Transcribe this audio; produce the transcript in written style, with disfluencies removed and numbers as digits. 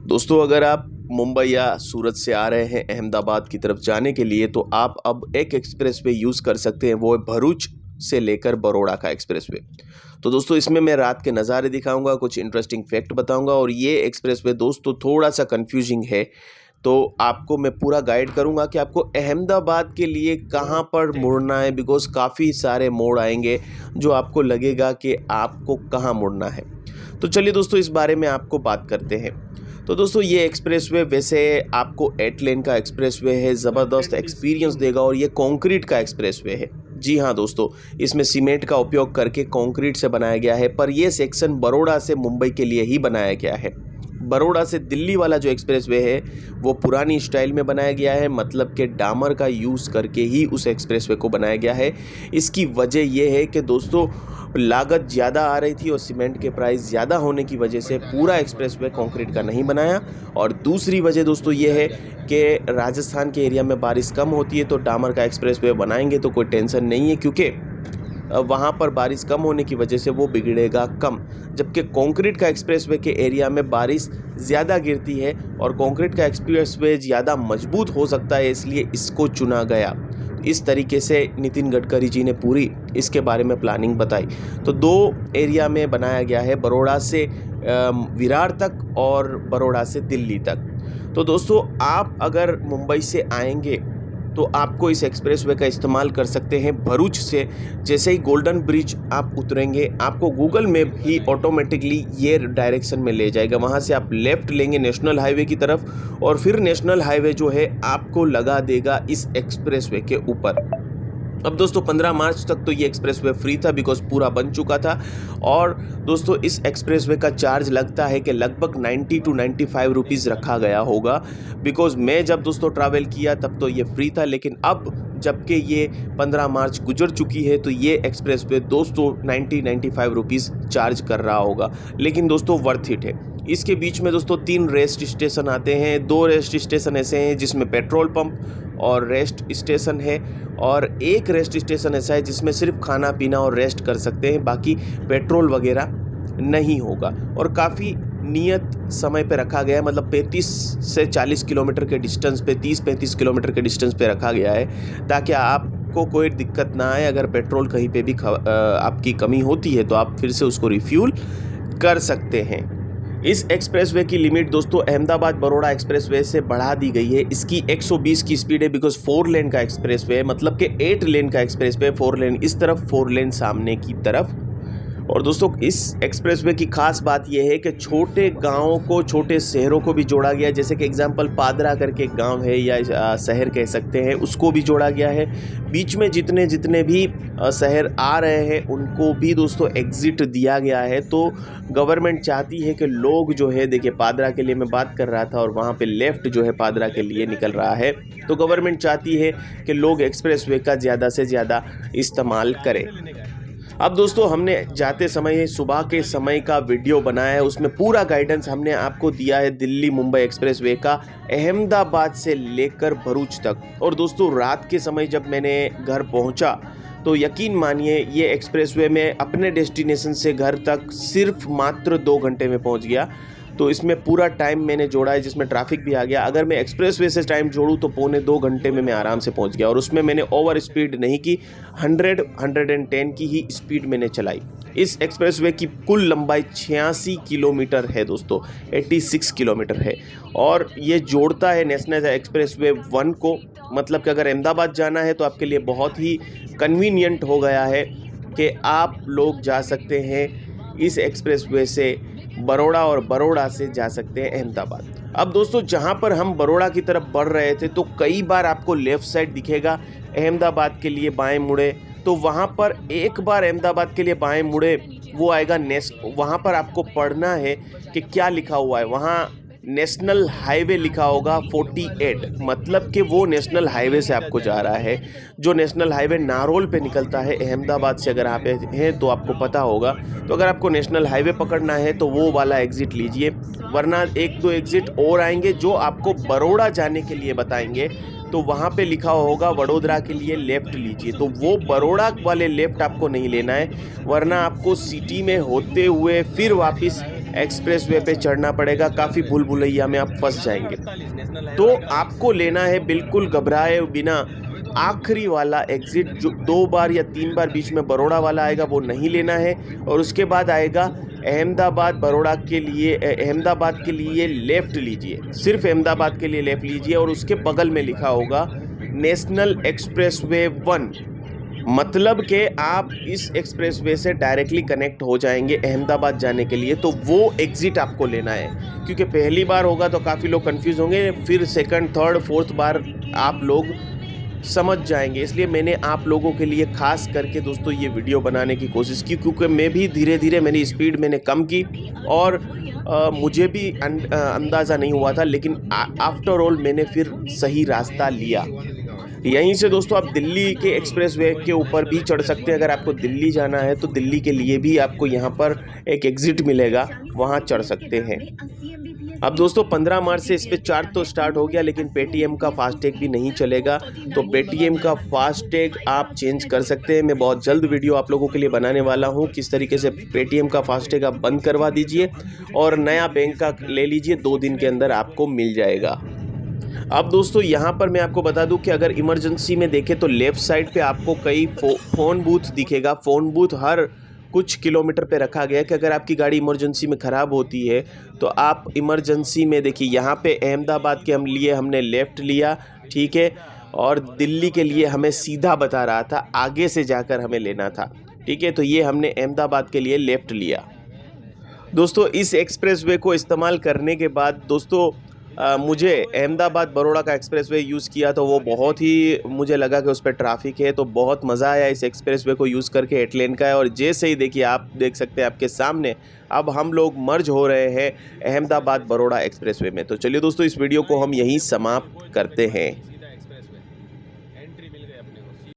दोस्तों, अगर आप मुंबई या सूरत से आ रहे हैं अहमदाबाद की तरफ जाने के लिए तो आप अब एक एक्सप्रेस वे यूज़ कर सकते हैं। वो है भरूच से लेकर बरोड़ा का एक्सप्रेस वे। तो दोस्तों, इसमें मैं रात के नज़ारे दिखाऊंगा, कुछ इंटरेस्टिंग फैक्ट बताऊंगा और ये एक्सप्रेस वे दोस्तों थोड़ा सा कंफ्यूजिंग है। तो आपको मैं पूरा गाइड करूंगा कि आपको अहमदाबाद के लिए कहाँ पर मुड़ना है, बिकॉज़ काफ़ी सारे मोड़ आएंगे जो आपको लगेगा कि आपको कहाँ मुड़ना है। तो चलिए दोस्तों, इस बारे में आपको बात करते हैं। तो दोस्तों, ये एक्सप्रेसवे वैसे आपको 8 लेन का एक्सप्रेसवे है, ज़बरदस्त एक्सपीरियंस देगा और ये कंक्रीट का एक्सप्रेसवे है। जी हाँ दोस्तों, इसमें सीमेंट का उपयोग करके कंक्रीट से बनाया गया है, पर ये सेक्शन बरोड़ा से मुंबई के लिए ही बनाया गया है। बरोड़ा से दिल्ली वाला जो एक्सप्रेसवे है वो पुरानी स्टाइल में बनाया गया है, मतलब कि डामर का यूज़ करके ही उस एक्सप्रेसवे को बनाया गया है। इसकी वजह यह है कि दोस्तों लागत ज़्यादा आ रही थी और सीमेंट के प्राइस ज़्यादा होने की वजह से पूरा एक्सप्रेसवे कंक्रीट का नहीं बनाया। और दूसरी वजह दोस्तों ये है कि राजस्थान के एरिया में बारिश कम होती है, तो डामर का एक्सप्रेसवे बनाएंगे तो कोई टेंशन नहीं है, क्योंकि वहाँ पर बारिश कम होने की वजह से वो बिगड़ेगा कम। जबकि कंक्रीट का एक्सप्रेसवे के एरिया में बारिश ज़्यादा गिरती है और कंक्रीट का एक्सप्रेसवे ज़्यादा मजबूत हो सकता है, इसलिए इसको चुना गया। इस तरीके से नितिन गडकरी जी ने पूरी इसके बारे में प्लानिंग बताई। तो 2 एरिया में बनाया गया है, बरोड़ा से विरार तक और बरोड़ा से दिल्ली तक। तो दोस्तों, आप अगर मुंबई से आएंगे तो आपको इस एक्सप्रेसवे का इस्तेमाल कर सकते हैं भरूच से। जैसे ही गोल्डन ब्रिज आप उतरेंगे, आपको गूगल मैप ही ऑटोमेटिकली ये डायरेक्शन में ले जाएगा। वहाँ से आप लेफ़्ट लेंगे नेशनल हाईवे की तरफ और फिर नेशनल हाईवे जो है आपको लगा देगा इस एक्सप्रेसवे के ऊपर। अब दोस्तों 15 मार्च तक तो ये एक्सप्रेसवे फ्री था, बिकॉज पूरा बन चुका था। और दोस्तों, इस एक्सप्रेसवे का चार्ज लगता है कि लगभग 90 to 95 रुपीज़ रखा गया होगा, बिकॉज मैं जब दोस्तों ट्रैवल किया तब तो ये फ्री था, लेकिन अब जबकि ये 15 मार्च गुजर चुकी है तो ये एक्सप्रेसवे दोस्तों 90-95 रुपीज़ चार्ज कर रहा होगा। लेकिन दोस्तों वर्थ इट है। इसके बीच में दोस्तों 3 रेस्ट स्टेशन आते हैं। 2 रेस्ट स्टेशन ऐसे हैं जिसमें पेट्रोल पंप और रेस्ट स्टेशन है, और एक रेस्ट स्टेशन ऐसा है जिसमें सिर्फ खाना पीना और रेस्ट कर सकते हैं, बाकी पेट्रोल वगैरह नहीं होगा। और काफ़ी नियत समय पे रखा गया है, मतलब 35 से 40 किलोमीटर के डिस्टेंस पे, 30-35 किलोमीटर के डिस्टेंस पे रखा गया है, ताकि आपको कोई दिक्कत ना आए। अगर पेट्रोल कहीं पे भी आपकी कमी होती है तो आप फिर से उसको रिफ्यूल कर सकते हैं। इस एक्सप्रेसवे की लिमिट दोस्तों अहमदाबाद बरोड़ा एक्सप्रेसवे से बढ़ा दी गई है। इसकी 120 की स्पीड है, बिकॉज 4 लेन का एक्सप्रेसवे है, मतलब कि 8 लेन का एक्सप्रेसवे, 4 लेन इस तरफ, 4 लेन सामने की तरफ। और दोस्तों, इस एक्सप्रेसवे की खास बात यह है कि छोटे गांवों को, छोटे शहरों को भी जोड़ा गया है। जैसे कि एग्जांपल पादरा करके एक गांव है या शहर कह सकते हैं, उसको भी जोड़ा गया है। बीच में जितने भी शहर आ रहे हैं उनको भी दोस्तों एग्जिट दिया गया है। तो गवर्नमेंट चाहती है कि लोग जो है, देखिए पादरा के लिए मैं बात कर रहा था और वहाँ पे लेफ़्ट जो है पादरा के लिए निकल रहा है, तो गवर्नमेंट चाहती है कि लोग एक्सप्रेसवे का ज़्यादा से ज़्यादा इस्तेमाल करें। अब दोस्तों, हमने जाते समय सुबह के समय का वीडियो बनाया है, उसमें पूरा गाइडेंस हमने आपको दिया है दिल्ली मुंबई एक्सप्रेसवे का, अहमदाबाद से लेकर भरूच तक। और दोस्तों, रात के समय जब मैंने घर पहुंचा तो यकीन मानिए ये एक्सप्रेसवे में अपने डेस्टिनेशन से घर तक सिर्फ मात्र 2 घंटे में पहुंच गया। तो इसमें पूरा टाइम मैंने जोड़ा है, जिसमें ट्रैफिक भी आ गया। अगर मैं एक्सप्रेसवे से टाइम जोड़ूँ तो 2.25 घंटे में मैं आराम से पहुंच गया, और उसमें मैंने ओवर स्पीड नहीं की, 100-110 की ही स्पीड मैंने चलाई। इस एक्सप्रेसवे की कुल लंबाई 86 किलोमीटर है दोस्तों, 86 किलोमीटर है, और ये जोड़ता है नेशनल एक्सप्रेसवे 1 को। मतलब कि अगर अहमदाबाद जाना है तो आपके लिए बहुत ही कन्वीनियंट हो गया है कि आप लोग जा सकते हैं इस एक्सप्रेसवे से बरोड़ा, और बरोड़ा से जा सकते हैं अहमदाबाद। अब दोस्तों, जहां पर हम बरोड़ा की तरफ बढ़ रहे थे तो कई बार आपको लेफ़्ट साइड दिखेगा अहमदाबाद के लिए बाएं मुड़े, तो वहां पर एक बार अहमदाबाद के लिए बाएं मुड़े वो आएगा वहां पर आपको पढ़ना है कि क्या लिखा हुआ है। वहां नेशनल हाईवे लिखा होगा 48, मतलब कि वो नेशनल हाईवे से आपको जा रहा है, जो नेशनल हाईवे नारोल पे निकलता है अहमदाबाद से। अगर आप हैं तो आपको पता होगा। तो अगर आपको नेशनल हाईवे पकड़ना है तो वो वाला एग्ज़िट लीजिए, वरना 1-2 एग्ज़िट और आएंगे जो आपको बरोड़ा जाने के लिए बताएंगे। तो वहाँ पे लिखा होगा वडोदरा के लिए लेफ़्ट लीजिए, तो वो बरोड़ा वाले लेफ़्ट आपको नहीं लेना है, वरना आपको सिटी में होते हुए फिर वापस एक्सप्रेसवे पे चढ़ना पड़ेगा, काफ़ी भूल भुलैया में आप फंस जाएंगे। तो आपको लेना है बिल्कुल घबराए बिना आखिरी वाला एग्ज़िट, जो 2 बार या 3 बार बीच में बरोड़ा वाला आएगा वो नहीं लेना है। और उसके बाद आएगा अहमदाबाद बरोड़ा के लिए, अहमदाबाद के लिए लेफ़्ट लीजिए, सिर्फ अहमदाबाद के लिए लेफ़्ट लीजिए और उसके बगल में लिखा होगा नेशनल एक्सप्रेसवे 1, मतलब कि आप इस एक्सप्रेसवे से डायरेक्टली कनेक्ट हो जाएंगे अहमदाबाद जाने के लिए। तो वो एग्ज़िट आपको लेना है, क्योंकि पहली बार होगा तो काफ़ी लोग कंफ्यूज होंगे, फिर सेकंड, थर्ड, फोर्थ बार आप लोग समझ जाएंगे। इसलिए मैंने आप लोगों के लिए खास करके दोस्तों ये वीडियो बनाने की कोशिश की, क्योंकि मैं भी धीरे धीरे मेरी स्पीड मैंने कम की और मुझे भी अंदाज़ा नहीं हुआ था, लेकिन आफ्टर ऑल मैंने फिर सही रास्ता लिया। यहीं से दोस्तों आप दिल्ली के एक्सप्रेसवे के ऊपर भी चढ़ सकते हैं। अगर आपको दिल्ली जाना है तो दिल्ली के लिए भी आपको यहाँ पर एक एग्ज़िट मिलेगा, वहाँ चढ़ सकते हैं। अब दोस्तों 15 मार्च से इस पे चार्ज तो स्टार्ट हो गया, लेकिन पेटीएम का फास्टैग भी नहीं चलेगा। तो पेटीएम का फास्टैग आप चेंज कर सकते हैं। मैं बहुत जल्द वीडियो आप लोगों के लिए बनाने वाला हूं, किस तरीके से पेटीएम का फास्टैग आप बंद करवा दीजिए और नया बैंक का ले लीजिए, 2 दिन के अंदर आपको मिल जाएगा। अब दोस्तों यहाँ पर मैं आपको बता दूं कि अगर इमरजेंसी में देखें तो लेफ़्ट साइड पे आपको कई फ़ोन बूथ दिखेगा। फ़ोन बूथ हर कुछ किलोमीटर पे रखा गया है कि अगर आपकी गाड़ी इमरजेंसी में ख़राब होती है तो आप इमरजेंसी में देखिए, यहाँ पे अहमदाबाद के हमने लेफ़्ट लिया, ठीक है, और दिल्ली के लिए हमें सीधा बता रहा था, आगे से जाकर हमें लेना था, ठीक है। तो ये हमने अहमदाबाद के लिए लेफ़्ट लिया। दोस्तों इस एक्सप्रेसवे को इस्तेमाल करने के बाद दोस्तों मुझे अहमदाबाद बरोड़ा का एक्सप्रेसवे यूज़ किया तो वो बहुत ही मुझे लगा कि उस पर ट्रैफिक है, तो बहुत मज़ा आया इस एक्सप्रेसवे को यूज़ करके। 8 लेन का है और जैसे ही देखिए आप देख सकते हैं आपके सामने अब हम लोग मर्ज हो रहे हैं अहमदाबाद बरोड़ा एक्सप्रेसवे में। तो चलिए दोस्तों इस वीडियो को हम यहीं समाप्त करते हैं।